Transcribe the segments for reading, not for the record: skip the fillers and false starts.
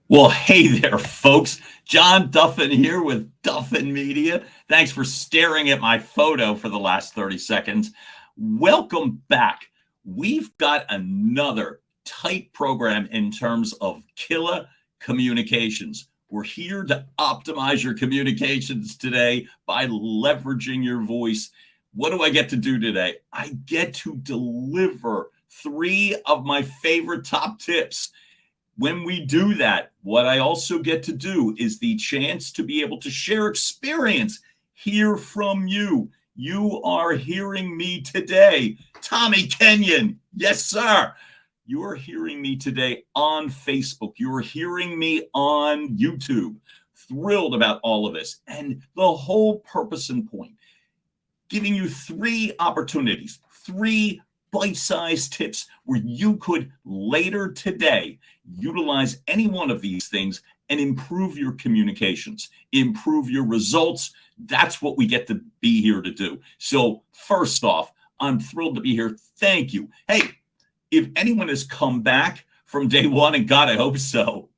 Well, hey there, folks. John Duffin here with Duffin Media. Thanks for staring at my photo for the last 30 seconds. Welcome back. We've got another tight program in terms of killer communications. We're here to optimize your communications today by leveraging your voice. What do I get to do today? I get to deliver three of my favorite top tips. When we do that, what I also get to do is the chance to be able to share experience, hear from you. You are hearing me today. Tommy Kenyon, yes, sir. You are hearing me today on Facebook. You are hearing me on YouTube. Thrilled about all of this. And the whole purpose and point, giving you three opportunities, three bite-sized tips where you could later today utilize any one of these things and improve your communications, improve your results. That's what we get to be here to do. So first off, I'm thrilled to be here. Thank you. Hey, if anyone has come back from day one, and God, I hope so,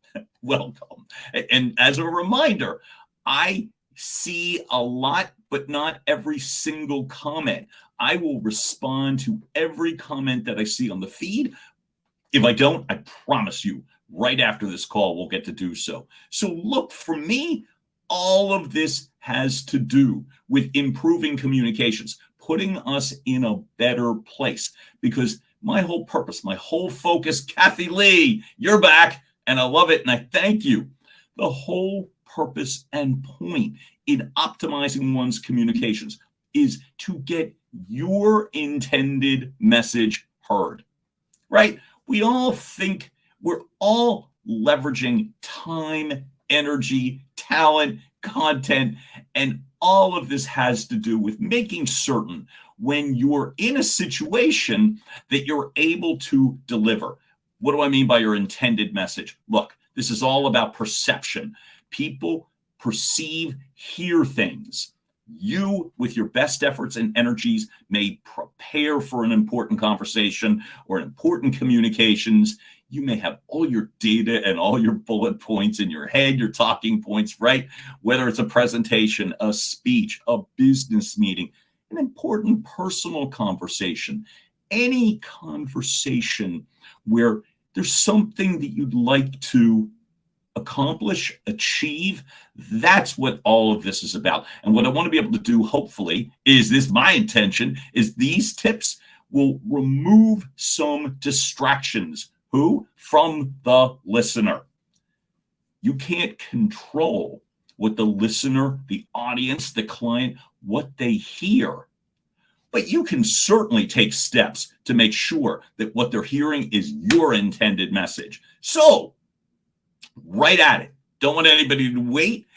welcome. And as a reminder, I see a lot, but not every single comment. I will respond to every comment that I see on the feed. If I don't, I promise you, right after this call, we'll get to do so. So look, for me, all of this has to do with improving communications, putting us in a better place. Because my whole purpose, my whole focus, Kathy Lee, you're back, and I love it, and I thank you. The whole purpose and point in optimizing one's communications is to get your intended message heard, right? We all think we're all leveraging time, energy, talent, content, and all of this has to do with making certain when you're in a situation that you're able to deliver. What do I mean by your intended message? Look, this is all about perception. People perceive, hear things. You, with your best efforts and energies, may prepare for an important conversation or important communications. You may have all your data and all your bullet points in your head, your talking points, right? Whether it's a presentation, a speech, a business meeting, an important personal conversation, any conversation where there's something that you'd like to accomplish, achieve. That's what all of this is about. And what I want to be able to do, hopefully, is this, my intention is these tips will remove some distractions. Who? From the listener. You can't control what the listener, the audience, the client, what they hear. But you can certainly take steps to make sure that what they're hearing is your intended message. So, right at it. Don't want anybody to wait.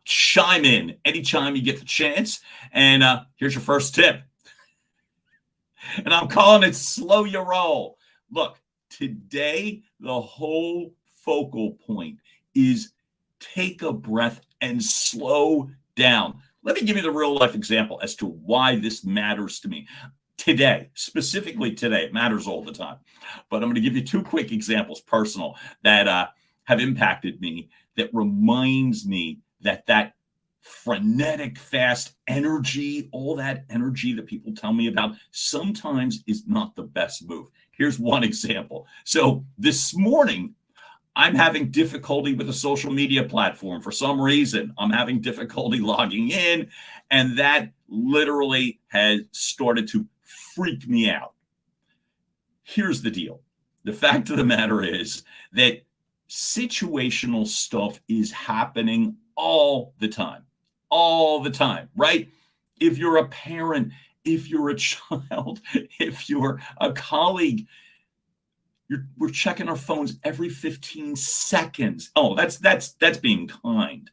Chime in anytime you get the chance. And here's your first tip. And I'm calling it slow your roll. Look, today, the whole focal point is take a breath and slow down. Let me give you the real life example as to why this matters to me. Today, specifically today, it matters all the time. But I'm going to give you two quick examples, personal, that have impacted me, that reminds me that frenetic, fast energy, all that energy that people tell me about, sometimes is not the best move. Here's one example. So this morning, I'm having difficulty with a social media platform. For some reason, I'm having difficulty logging in, and that literally has started to freak me out. Here's the deal. The fact of the matter is that situational stuff is happening all the time, right? If you're a parent, if you're a child, if you're a colleague, we're checking our phones every 15 seconds. Oh, that's being kind.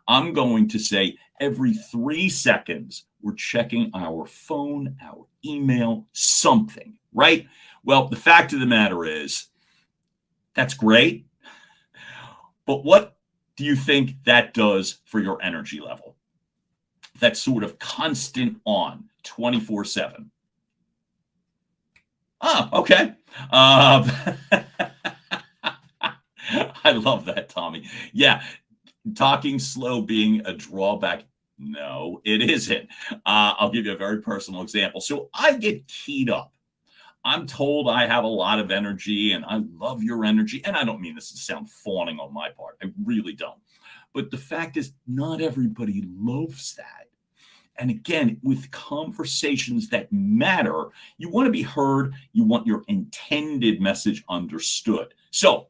I'm going to say every 3 seconds, we're checking our phone, our email, something, right? Well, the fact of the matter is, that's great. But what do you think that does for your energy level? That sort of constant on 24/7. Oh, okay. I love that, Tommy. Yeah, talking slow being a drawback. No, it isn't. I'll give you a very personal example. So I get keyed up. I'm told I have a lot of energy and I love your energy. And I don't mean this to sound fawning on my part. I really don't. But the fact is, not everybody loves that. And again, with conversations that matter, you want to be heard. You want your intended message understood. So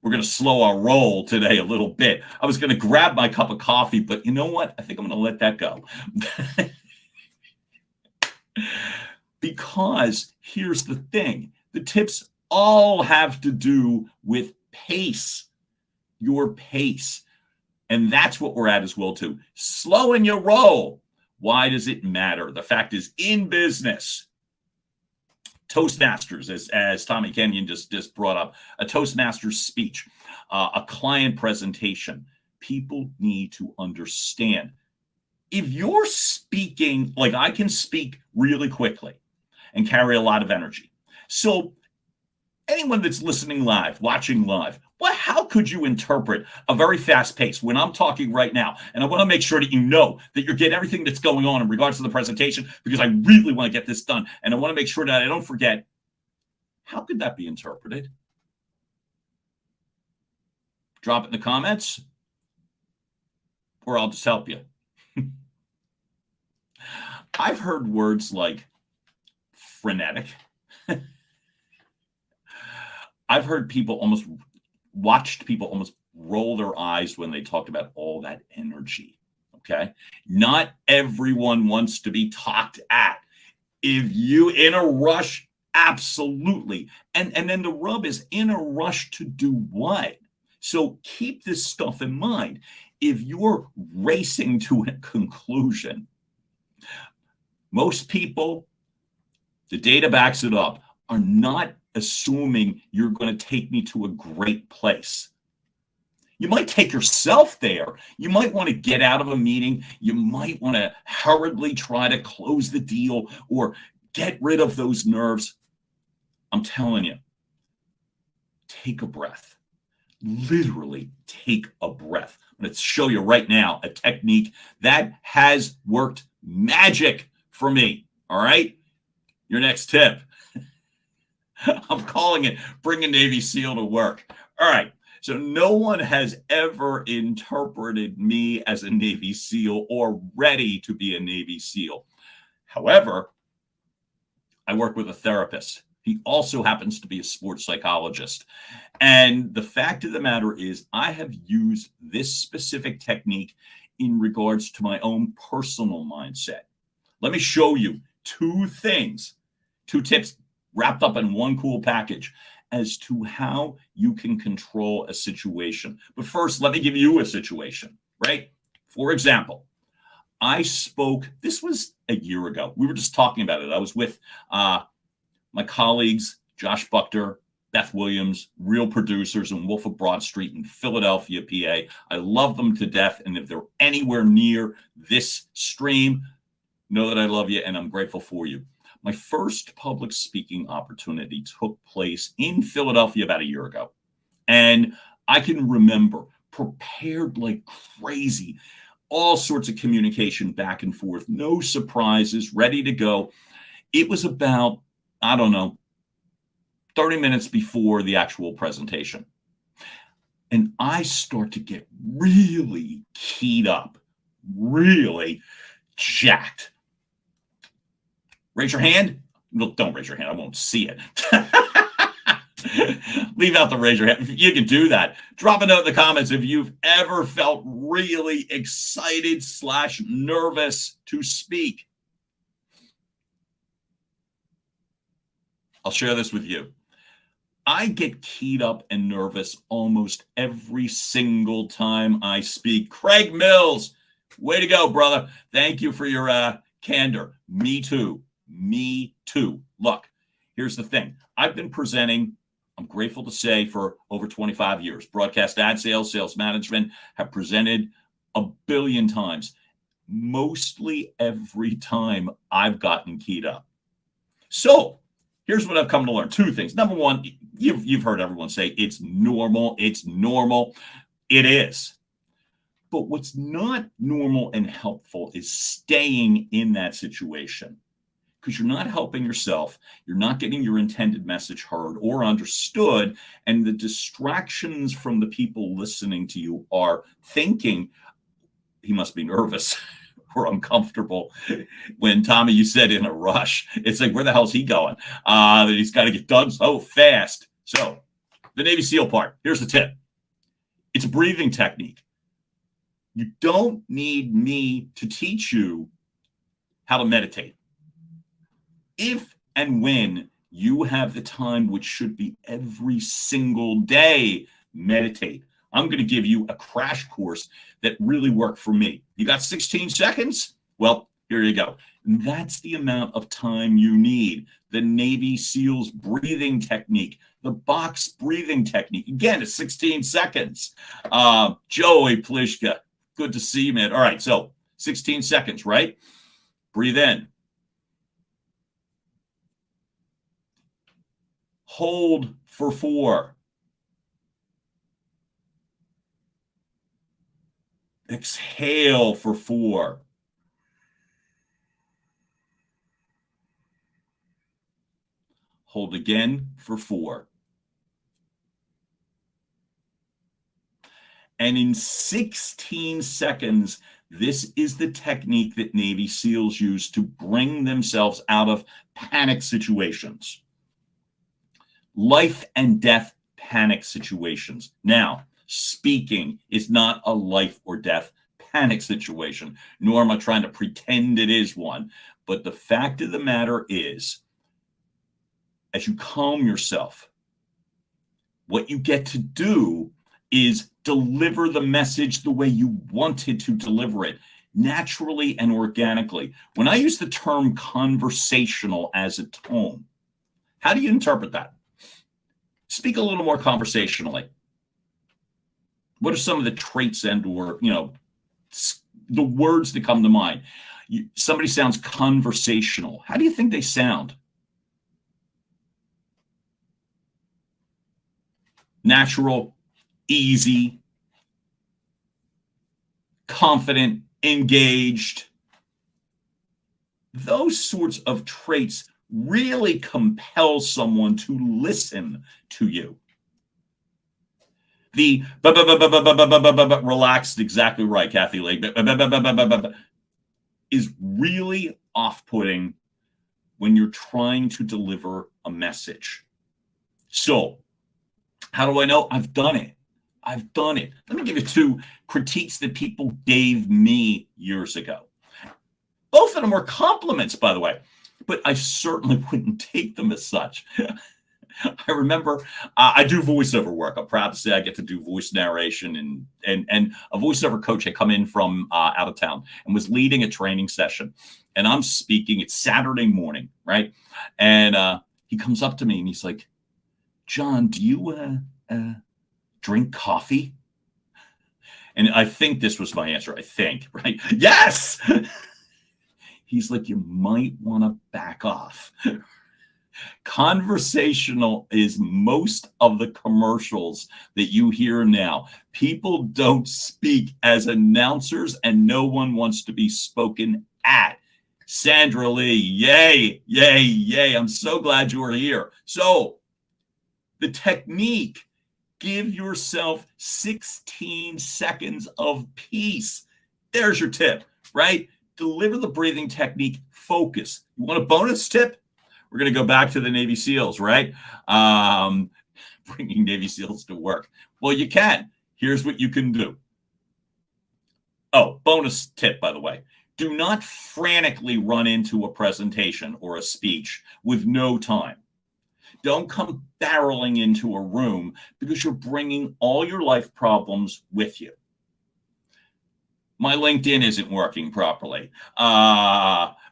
we're going to slow our roll today a little bit. I was going to grab my cup of coffee, but you know what? I think I'm going to let that go. Because here's the thing. The tips all have to do with pace, your pace. And that's what we're at as well, too. Slowing your roll. Why does it matter? The fact is, in business, Toastmasters, as Tommy Kenyon just brought up, a Toastmasters speech, a client presentation, people need to understand. If you're speaking, like I can speak really quickly and carry a lot of energy. So anyone that's listening live, watching live, well, how could you interpret a very fast pace when I'm talking right now? And I want to make sure that you know that you're getting everything that's going on in regards to the presentation, because I really want to get this done. And I want to make sure that I don't forget. How could that be interpreted? Drop it in the comments, or I'll just help you. I've heard words like frenetic. I've heard watched people almost roll their eyes when they talked about all that energy. Okay. Not everyone wants to be talked at. If you in a rush, absolutely. And then the rub is, in a rush to do what? So keep this stuff in mind. If you're racing to a conclusion, most people, the data backs it up, are not assuming you're going to take me to a great place. You might take yourself there. You might want to get out of a meeting. You might want to hurriedly try to close the deal or get rid of those nerves. I'm telling you, take a breath. Literally take a breath. I'm going to show you right now a technique that has worked magic for me. All right? Your next tip. I'm calling it bring a Navy SEAL to work. All right. So no one has ever interpreted me as a Navy SEAL or ready to be a Navy SEAL. However, I work with a therapist. He also happens to be a sports psychologist. And the fact of the matter is, I have used this specific technique in regards to my own personal mindset. Let me show you two tips wrapped up in one cool package as to how you can control a situation. But first, let me give you a situation, right? For example, I spoke, this was a year ago. We were just talking about it. I was with my colleagues, Josh Buchter, Beth Williams, real producers in Wolf of Broad Street in Philadelphia, PA. I love them to death. And if they're anywhere near this stream, know that I love you and I'm grateful for you. My first public speaking opportunity took place in Philadelphia about a year ago. And I can remember, prepared like crazy, all sorts of communication back and forth, no surprises, ready to go. It was about, 30 minutes before the actual presentation. And I start to get really keyed up, really jacked. Raise your hand. No, don't raise your hand. I won't see it. Leave out the raise your hand. You can do that. Drop a note in the comments if you've ever felt really excited / nervous to speak. I'll share this with you. I get keyed up and nervous almost every single time I speak. Craig Mills, way to go, brother. Thank you for your candor. Me too. Me too. Look, here's the thing. I've been presenting, I'm grateful to say, for over 25 years. Broadcast ad sales, sales management, have presented a billion times. Mostly every time I've gotten keyed up. So here's what I've come to learn. Two things. Number one, you've heard everyone say it's normal. It's normal. It is. But what's not normal and helpful is staying in that situation, because you're not helping yourself. You're not getting your intended message heard or understood. And the distractions from the people listening to you are thinking, he must be nervous or uncomfortable. When, Tommy, you said in a rush, it's like, where the hell's he going? He's got to get done so fast. So the Navy SEAL part, here's the tip. It's a breathing technique. You don't need me to teach you how to meditate. If and when you have the time, which should be every single day, meditate. I'm going to give you a crash course that really worked for me. You got 16 seconds? Well, here you go. And that's the amount of time you need. The Navy SEALs breathing technique, the box breathing technique. Again, it's 16 seconds. Joey Plishka, good to see you, man. All right, so 16 seconds, right? Breathe in. Hold for 4. Exhale for 4. Hold again for 4. And in 16 seconds, this is the technique that Navy SEALs use to bring themselves out of panic situations. Life and death panic situations. Now, speaking is not a life or death panic situation, nor am I trying to pretend it is one. But the fact of the matter is, as you calm yourself, what you get to do is deliver the message the way you wanted to deliver it, naturally and organically. When I use the term conversational as a tone, how do you interpret that? Speak a little more conversationally. What are some of the traits and or, the words that come to mind? Somebody sounds conversational. How do you think they sound? Natural, easy, confident, engaged. Those sorts of traits really compel someone to listen to you. The relaxed, exactly right, Kathy Lake, is really off-putting when you're trying to deliver a message. So, how do I know? I've done it. Let me give you 2 critiques that people gave me years ago. Both of them were compliments, by the way, but I certainly wouldn't take them as such. I remember I do voiceover work. I'm proud to say I get to do voice narration, and a voiceover coach had come in from out of town and was leading a training session. And I'm speaking. It's Saturday morning, right? And he comes up to me and he's like, "John, do you drink coffee?" And I think this was my answer. I think, right? Yes. He's like, "You might want to back off." Conversational is most of the commercials that you hear now. People don't speak as announcers, and no one wants to be spoken at. Sandra Lee, yay, yay, yay. I'm so glad you are here. So, the technique, give yourself 16 seconds of peace. There's your tip, right? Deliver the breathing technique, focus. You want a bonus tip? We're going to go back to the Navy SEALs, right? Bringing Navy SEALs to work. Well, you can. Here's what you can do. Oh, bonus tip, by the way. Do not frantically run into a presentation or a speech with no time. Don't come barreling into a room because you're bringing all your life problems with you. My LinkedIn isn't working properly.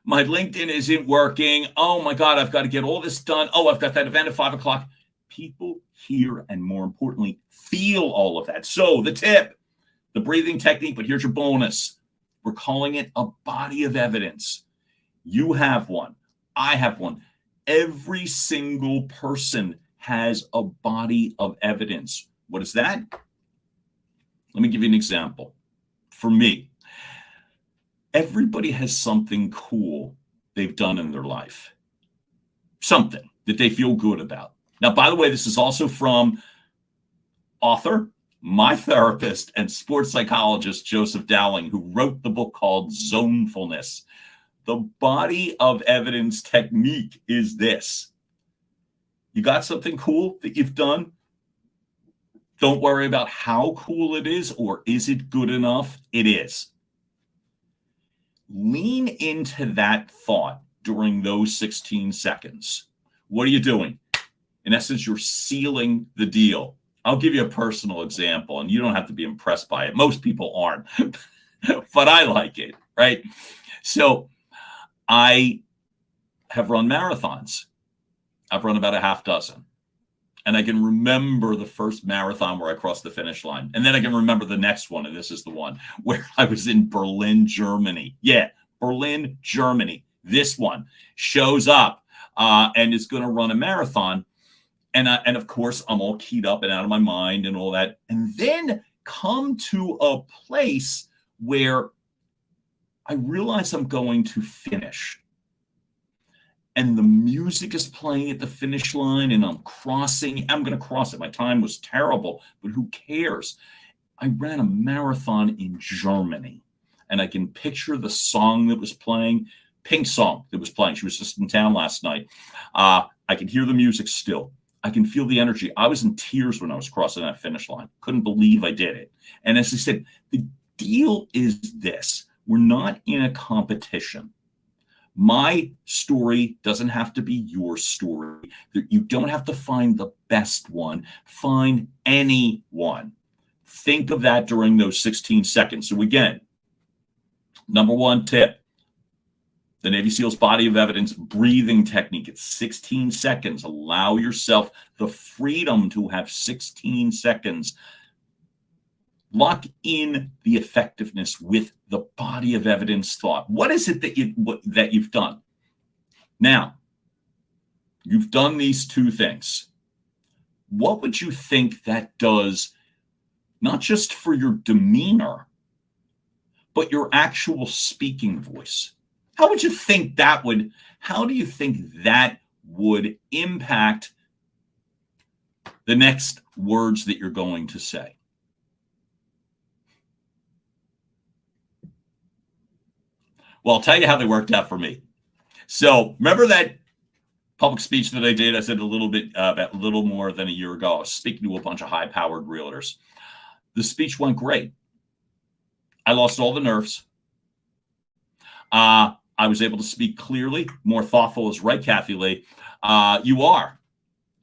My LinkedIn isn't working. Oh my God, I've got to get all this done. Oh, I've got that event at 5 o'clock. People hear and, more importantly, feel all of that. So the tip, the breathing technique, but here's your bonus. We're calling it a body of evidence. You have one. I have one. Every single person has a body of evidence. What is that? Let me give you an example. For me, everybody has something cool they've done in their life, something that they feel good about. Now, by the way, this is also from author, my therapist, and sports psychologist, Joseph Dowling, who wrote the book called Zonefulness. The body of evidence technique is this. You got something cool that you've done? Don't worry about how cool it is or is it good enough? It is. Lean into that thought during those 16 seconds. What are you doing? In essence, you're sealing the deal. I'll give you a personal example, and you don't have to be impressed by it. Most people aren't, but I like it, right? So I have run marathons. I've run about a half dozen. And I can remember the first marathon where I crossed the finish line. And then I can remember the next one, and this is the one where I was in Berlin, Germany. Yeah, Berlin, Germany. This one shows up and is going to run a marathon. And of course, I'm all keyed up and out of my mind and all that. And then come to a place where I realize I'm going to finish. And the music is playing at the finish line, and I'm crossing. I'm going to cross it. My time was terrible, but who cares? I ran a marathon in Germany, and I can picture the song that was playing, Pink's song that was playing. She was just in town last night. I can hear the music still. I can feel the energy. I was in tears when I was crossing that finish line. Couldn't believe I did it. And as I said, the deal is this. We're not in a competition. My story doesn't have to be your story. You don't have to find the best one. Find any one. Think of that during those 16 seconds. So again, number one tip, the Navy SEALs body of evidence breathing technique. It's 16 seconds. Allow yourself the freedom to have 16 seconds. Lock in the effectiveness with the body of evidence thought. What is it that you've done? Now, you've done these two things. What would you think that does, not just for your demeanor, but your actual speaking voice? How do you think that would impact the next words that you're going to say? Well, I'll tell you how they worked out for me. So remember that public speech that I did? I said a little more than a year ago. I was speaking to a bunch of high-powered realtors. The speech went great. I lost all the nerves. I was able to speak clearly. More thoughtful is right, Kathy Lee. You are.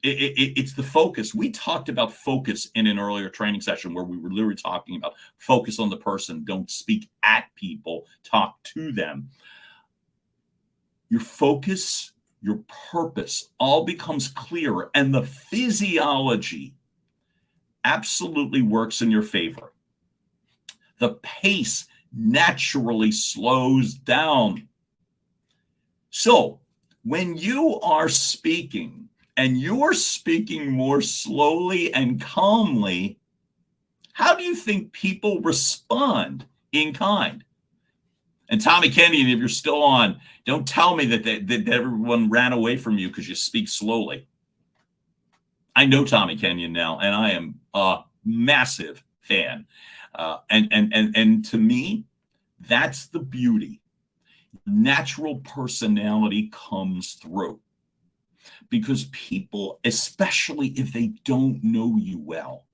It's the focus. We talked about focus in an earlier training session where we were literally talking about focus on the person. Don't speak at people. Talk to them. Your focus, your purpose all becomes clearer, and the physiology absolutely works in your favor. The pace naturally slows down. So when you are speaking, and you're speaking more slowly and calmly, how do you think people respond in kind? And Tommy Kenyon, if you're still on, don't tell me that everyone ran away from you because you speak slowly. I know Tommy Kenyon now, and I am a massive fan. And to me, that's the beauty. Natural personality comes through. Because people, especially if they don't know you well,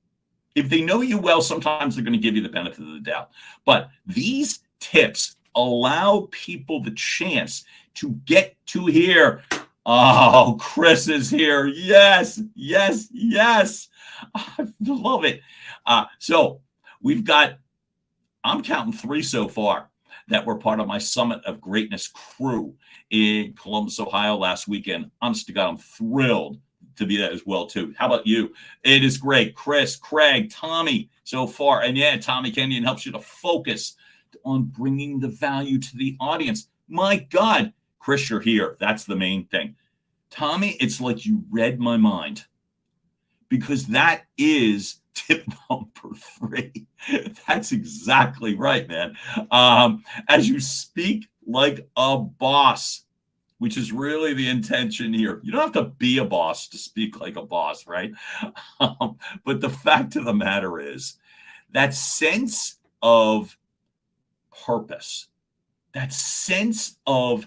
if they know you well, sometimes they're going to give you the benefit of the doubt. But these tips allow people the chance to get to hear, oh, Chris is here. Yes, yes, yes. I love it. So we've got, I'm counting 3 so far that were part of my Summit of Greatness crew in Columbus, Ohio last weekend. Honest to God, I'm thrilled to be that as well, too. How about you? It is great. Chris, Craig, Tommy so far. And yeah, Tommy Kenyon helps you to focus on bringing the value to the audience. My God, Chris, you're here. That's the main thing. Tommy, it's like you read my mind, because that is tip number 3. That's exactly right, man. As you speak like a boss, which is really the intention here. You don't have to be a boss to speak like a boss, right? But the fact of the matter is that sense of purpose, that sense of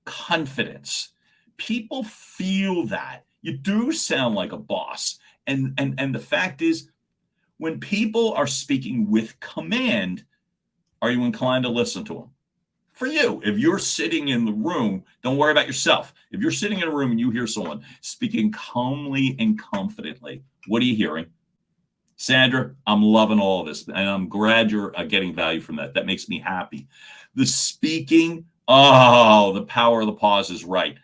confidence, people feel that. You do sound like a boss. And the fact is, when people are speaking with command, are you inclined to listen to them? For you, if you're sitting in the room, don't worry about yourself. If you're sitting in a room and you hear someone speaking calmly and confidently, what are you hearing? Sandra, I'm loving all of this, and I'm glad you're getting value from that. That makes me happy. The speaking, oh, the power of the pause is right.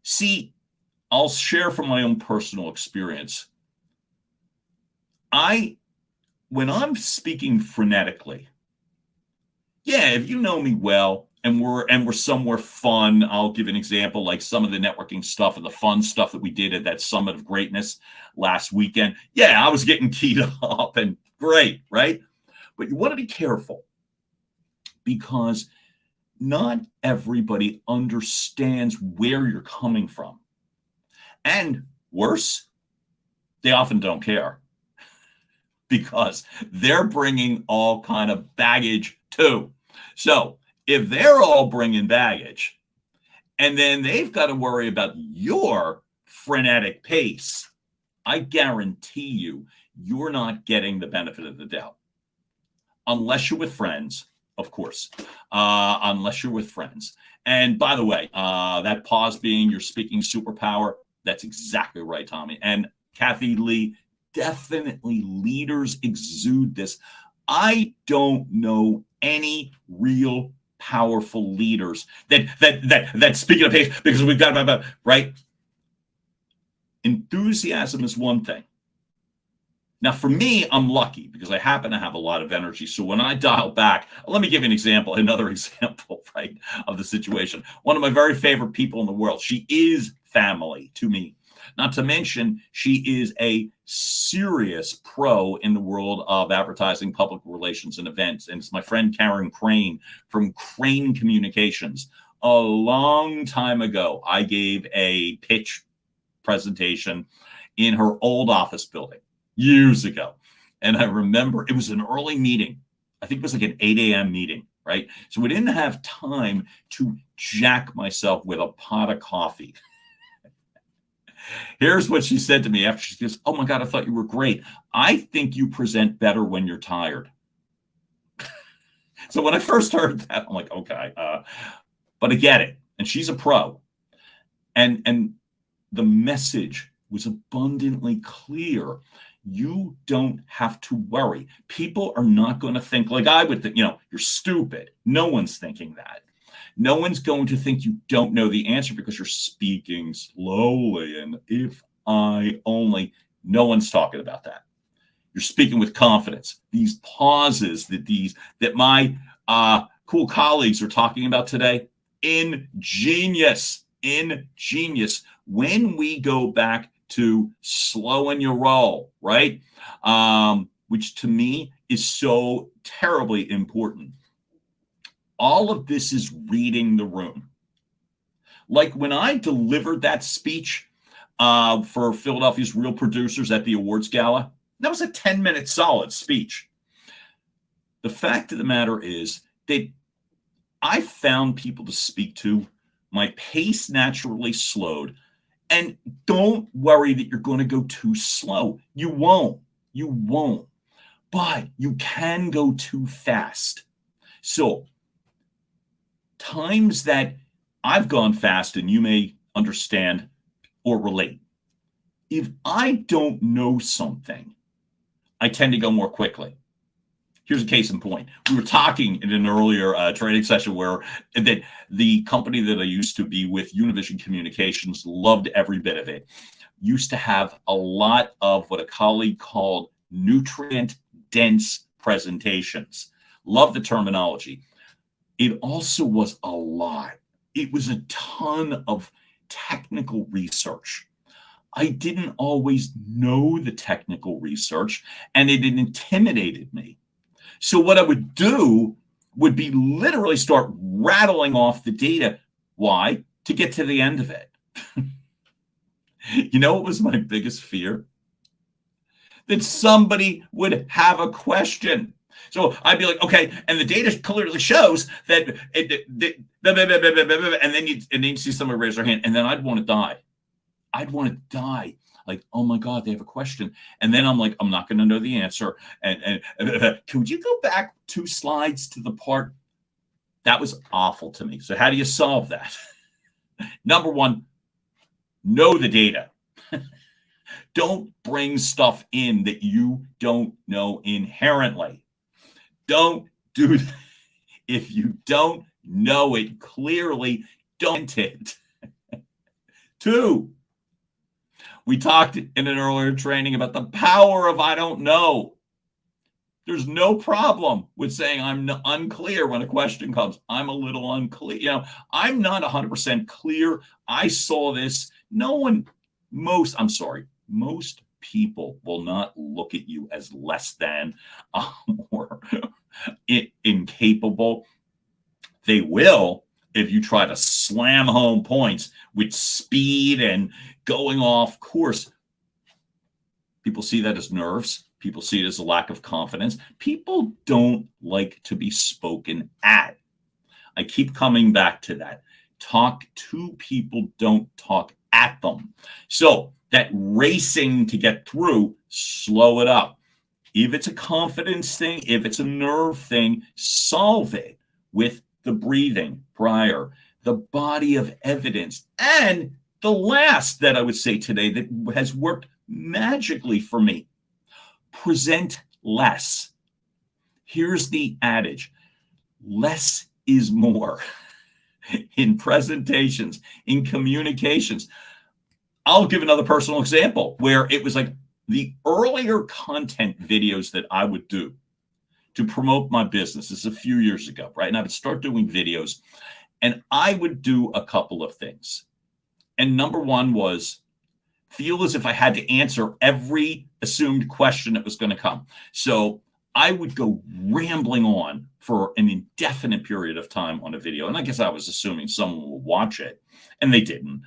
See, I'll share from my own personal experience. When I'm speaking frenetically, yeah, if you know me well and we're somewhere fun, I'll give an example, like some of the networking stuff and the fun stuff that we did at that Summit of Greatness last weekend. Yeah, I was getting keyed up and great, right? But you want to be careful, because not everybody understands where you're coming from. And worse, they often don't care, because they're bringing all kind of baggage too. So if they're all bringing baggage, and then they've got to worry about your frenetic pace, I guarantee you're not getting the benefit of the doubt. Unless you're with friends, of course. Unless you're with friends. And by the way, that pause being your speaking superpower, that's exactly right, Tommy. And Kathy Lee, definitely leaders exude this. I don't know any real powerful leaders that speak at a pace, because we've got, right? Enthusiasm is one thing. Now, for me, I'm lucky because I happen to have a lot of energy. So when I dial back, let me give you an example, another example, right, of the situation. One of my very favorite people in the world, she is family to me. Not to mention, she is a serious pro in the world of advertising, public relations, and events. And it's my friend Karen Crane from Crane Communications. A long time ago, I gave a pitch presentation in her old office building years ago. And I remember it was an early meeting. I think it was like an 8 a.m. meeting, right? So we didn't have time to jack myself with a pot of coffee. Here's what she said to me after. She goes, "Oh my God, I thought you were great. I think you present better when you're tired." So when I first heard that, I'm like, okay, but I get it. And she's a pro. And the message was abundantly clear. You don't have to worry. People are not going to think like I would think, you're stupid. No one's thinking that. No one's going to think you don't know the answer because you're speaking slowly. And if I only, no one's talking about that. You're speaking with confidence. These pauses that my cool colleagues are talking about today, ingenious. When we go back to slowing your roll, right? Which to me is so terribly important. All of this is reading the room. Like when I delivered that speech for Philadelphia's Real Producers at the awards gala, that was a 10-minute solid speech. The fact of the matter is that I found people to speak to. My pace naturally slowed. And don't worry that you're going to go too slow. You won't. But you can go too fast. So times that I've gone fast, and you may understand or relate. If I don't know something, I tend to go more quickly. Here's a case in point. We were talking in an earlier training session where that the company that I used to be with, Univision Communications, loved every bit of it. Used to have a lot of what a colleague called nutrient-dense presentations. Love the terminology. It also was a lot. It was a ton of technical research. I didn't always know the technical research, and it intimidated me. So what I would do would be literally start rattling off the data. Why? To get to the end of it. You know what was my biggest fear? That somebody would have a question. So I'd be like, okay, and the data clearly shows that, and then you see somebody raise their hand, and then I'd want to die. I'd want to die. Like, oh my God, they have a question. And then I'm like, I'm not going to know the answer. And could you go back 2 slides to the part that was awful to me? So how do you solve that? Number one, know the data. Don't bring stuff in that you don't know inherently. Don't do that. If you don't know it clearly, don't it. 2, we talked in an earlier training about the power of I don't know. There's no problem with saying I'm unclear when a question comes. I'm a little unclear. I'm not 100% clear. I saw this. Most people will not look at you as less than or incapable. They will if you try to slam home points with speed and going off course. People see that as nerves. People see it as a lack of confidence. People don't like to be spoken at. I keep coming back to that. Talk to people, don't talk at them. So that racing to get through, slow it up. If it's a confidence thing, if it's a nerve thing, solve it with the breathing prior, the body of evidence. And the last that I would say today that has worked magically for me, present less. Here's the adage: less is more. In presentations, in communications. I'll give another personal example where it was like the earlier content videos that I would do to promote my business. This is a few years ago, right? And I would start doing videos, and I would do a couple of things. And number one was feel as if I had to answer every assumed question that was going to come. So I would go rambling on for an indefinite period of time on a video. And I guess I was assuming someone would watch it, and they didn't.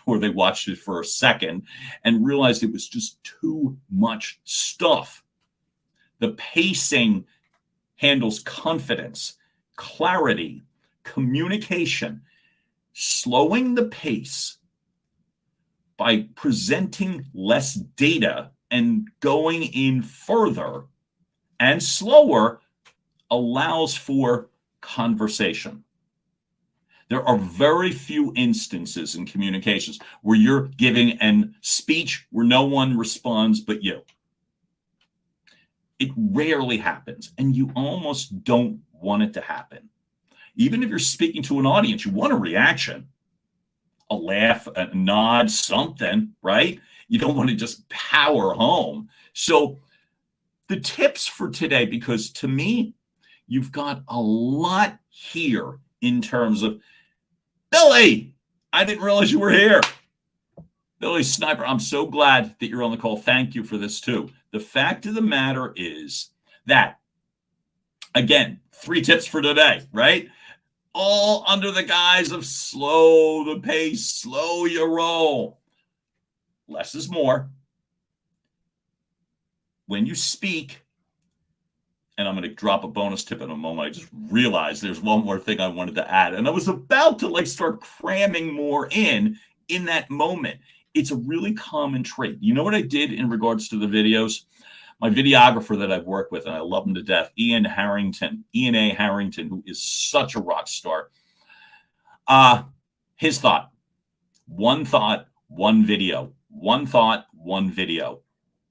Or they watched it for a second and realized it was just too much stuff. The pacing handles confidence, clarity, communication, slowing the pace by presenting less data and going in further and slower allows for conversation. There are very few instances in communications where you're giving a speech where no one responds but you. It rarely happens, and you almost don't want it to happen. Even if you're speaking to an audience, you want a reaction, a laugh, a nod, something, right? You don't want to just power home. So the tips for today, because to me, you've got a lot here in terms of, Billy, I didn't realize you were here. Billy Sniper, I'm so glad that you're on the call. Thank you for this too. The fact of the matter is that, again, 3 tips for today, right? All under the guise of slow the pace, slow your roll. Less is more. When you speak, and I'm going to drop a bonus tip in a moment. I just realized there's one more thing I wanted to add. And I was about to start cramming more in that moment. It's a really common trait. You know what I did in regards to the videos? My videographer that I've worked with, and I love him to death, Ian A. Harrington, who is such a rock star. His thought, one video. One thought, one video.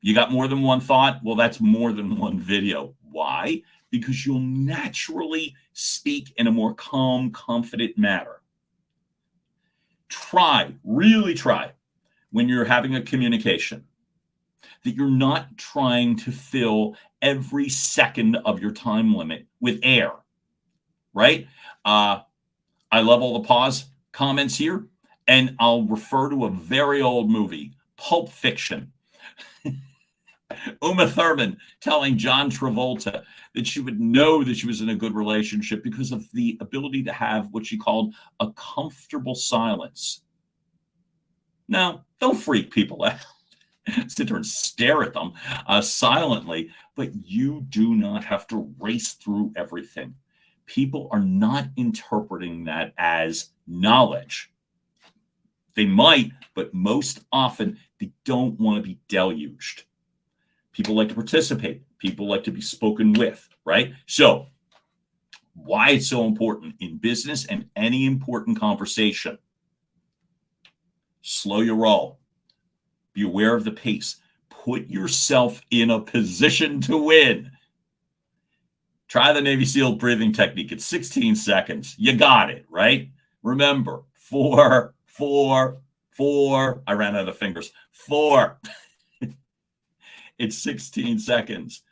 You got more than one thought? Well, that's more than one video. Why? Because you'll naturally speak in a more calm, confident manner. Really try, when you're having a communication, that you're not trying to fill every second of your time limit with air, right? I love all the pause comments here. And I'll refer to a very old movie, Pulp Fiction. Uma Thurman telling John Travolta that she would know that she was in a good relationship because of the ability to have what she called a comfortable silence. Now, don't freak people out. Sit there and stare at them silently, but you do not have to race through everything. People are not interpreting that as knowledge. They might, but most often they don't want to be deluged. People like to participate. People like to be spoken with, right? So, why it's so important in business and any important conversation. Slow your roll. Be aware of the pace. Put yourself in a position to win. Try the Navy SEAL breathing technique. It's 16 seconds. You got it, right? Remember, 4, 4, 4. I ran out of fingers. 4. It's 16 seconds.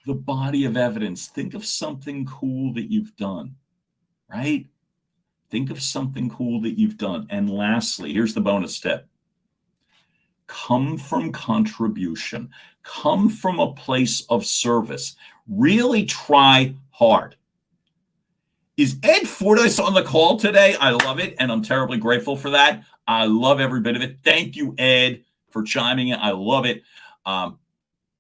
The body of evidence. Think of something cool that you've done, right? Think of something cool that you've done. And lastly, here's the bonus tip. Come from contribution. Come from a place of service. Really try hard. Is Ed Fordyce on the call today? I love it, and I'm terribly grateful for that. I love every bit of it. Thank you, Ed, for chiming in. I love it.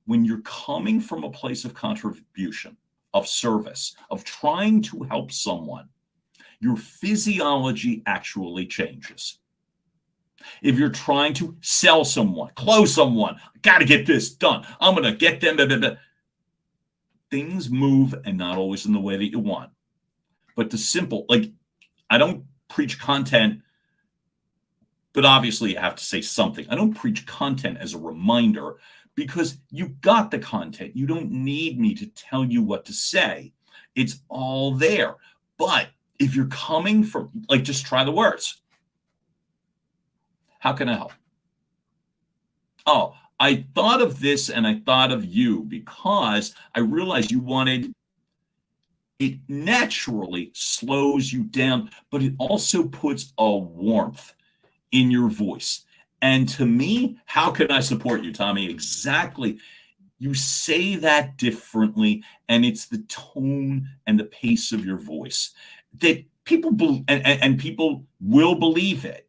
When you're coming from a place of contribution, of service, of trying to help someone, your physiology actually changes. If you're trying to sell someone, close someone, I got to get this done. I'm going to get them. Blah, blah, blah. Things move, and not always in the way that you want. But the simple, like, I don't preach content, but obviously you have to say something. I don't preach content as a reminder because you got the content. You don't need me to tell you what to say. It's all there. But if you're coming from, like, just try the words. How can I help? Oh, I thought of this and I thought of you because I realized you wanted, it naturally slows you down, but it also puts a warmth in your voice. And to me, how can I support you, Tommy? Exactly. You say that differently, and it's the tone and the pace of your voice that people and people will believe it,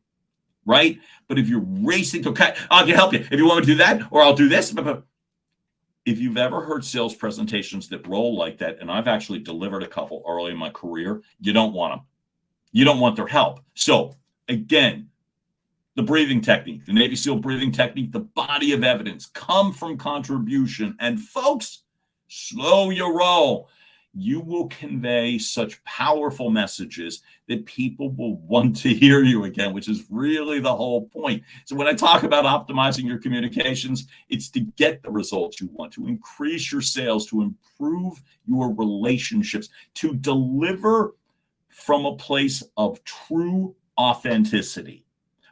right? But if you're racing to, okay, I can help you. If you want me to do that, or I'll do this. If you've ever heard sales presentations that roll like that, and I've actually delivered a couple early in my career, you don't want them. You don't want their help. So again, the breathing technique, the Navy SEAL breathing technique, the body of evidence, come from contribution. And folks, slow your roll. You will convey such powerful messages that people will want to hear you again, which is really the whole point. So when I talk about optimizing your communications, it's to get the results you want, to increase your sales, to improve your relationships, to deliver from a place of true authenticity,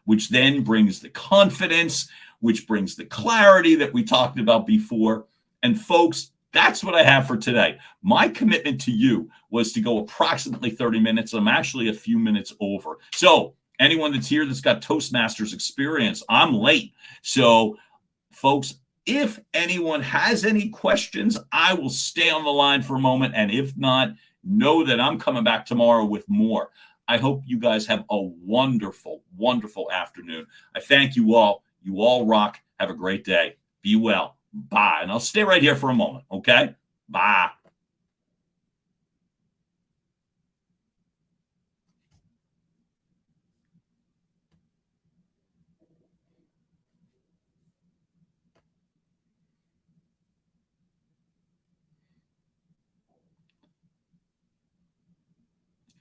which then brings the confidence, which brings the clarity that we talked about before. And folks, that's what I have for today. My commitment to you was to go approximately 30 minutes. I'm actually a few minutes over. So anyone that's here that's got Toastmasters experience, I'm late. So folks, if anyone has any questions, I will stay on the line for a moment. And if not, know that I'm coming back tomorrow with more. I hope you guys have a wonderful, wonderful afternoon. I thank you all. You all rock. Have a great day. Be well. Bye. And I'll stay right here for a moment. Okay? Bye.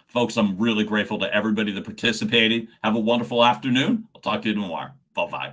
Folks, I'm really grateful to everybody that participated. Have a wonderful afternoon. I'll talk to you tomorrow. Bye-bye.